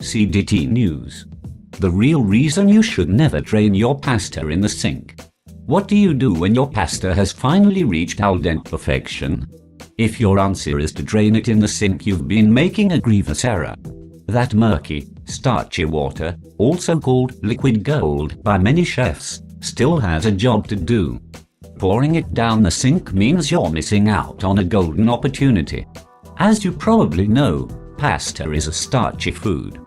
CDT News. The real reason you should never drain your pasta in the sink. What do you do when your pasta has finally reached al dente perfection? If your answer is to drain it in the sink, you've been making a grievous error. That murky, starchy water, also called liquid gold by many chefs, still has a job to do. Pouring it down the sink means you're missing out on a golden opportunity. As you probably know, pasta is a starchy food.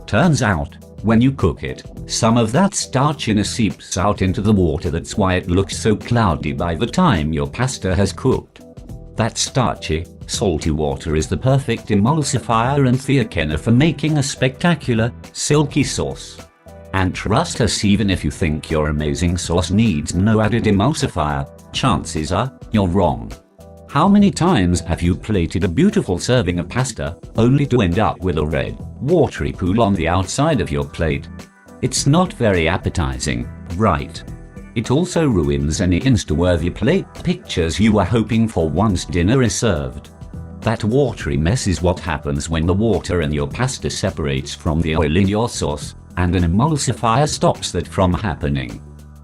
Turns out, when you cook it, some of that starchiness seeps out into the water. That's why it looks so cloudy by the time your pasta has cooked. That starchy, salty water is the perfect emulsifier and thickener for making a spectacular, silky sauce. And trust us, even if you think your amazing sauce needs no added emulsifier, chances are you're wrong. How many times have you plated a beautiful serving of pasta, only to end up with a red, watery pool on the outside of your plate? It's not very appetizing, right? It also ruins any Insta-worthy plate pictures you were hoping for once dinner is served. That watery mess is what happens when the water in your pasta separates from the oil in your sauce, and an emulsifier stops that from happening.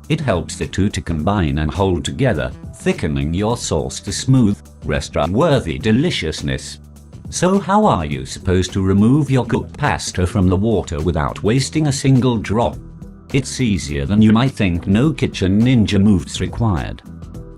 It helps the two to combine and hold together, thickening your sauce to smooth, restaurant-worthy deliciousness. So how are you supposed to remove your cooked pasta from the water without wasting a single drop? It's easier than you might think. No kitchen ninja moves required.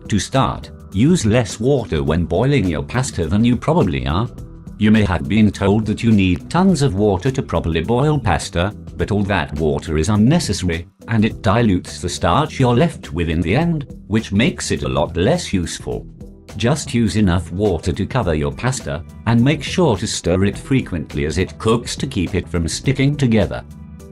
To start, use less water when boiling your pasta than you probably are. You may have been told that you need tons of water to properly boil pasta, but all that water is unnecessary, and it dilutes the starch you're left with in the end, which makes it a lot less useful. Just use enough water to cover your pasta, and make sure to stir it frequently as it cooks to keep it from sticking together.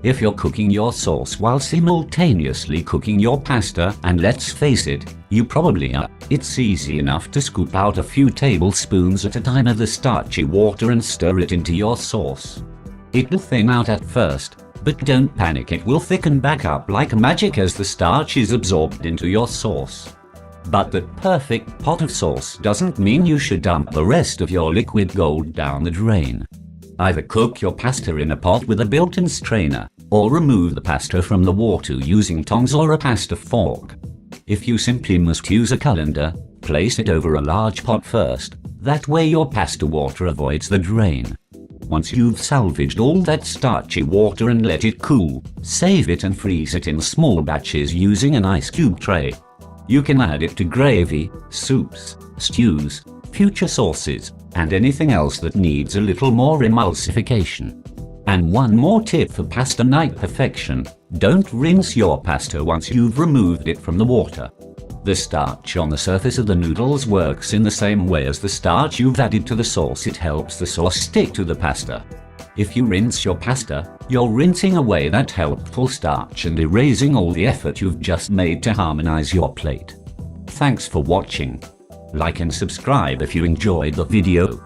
If you're cooking your sauce while simultaneously cooking your pasta, and let's face it, you probably are, it's easy enough to scoop out a few tablespoons at a time of the starchy water and stir it into your sauce. It'll thin out at first, but don't panic, it will thicken back up like magic as the starch is absorbed into your sauce. But that perfect pot of sauce doesn't mean you should dump the rest of your liquid gold down the drain. Either cook your pasta in a pot with a built-in strainer, or remove the pasta from the water using tongs or a pasta fork. If you simply must use a colander, place it over a large pot first, that way your pasta water avoids the drain. Once you've salvaged all that starchy water and let it cool, save it and freeze it in small batches using an ice cube tray. You can add it to gravy, soups, stews, future sauces, and anything else that needs a little more emulsification. And one more tip for pasta night perfection: don't rinse your pasta once you've removed it from the water. The starch on the surface of the noodles works in the same way as the starch you've added to the sauce. It helps the sauce stick to the pasta. If you rinse your pasta, you're rinsing away that helpful starch and erasing all the effort you've just made to harmonize your plate. Thanks for watching. Like and subscribe if you enjoyed the video.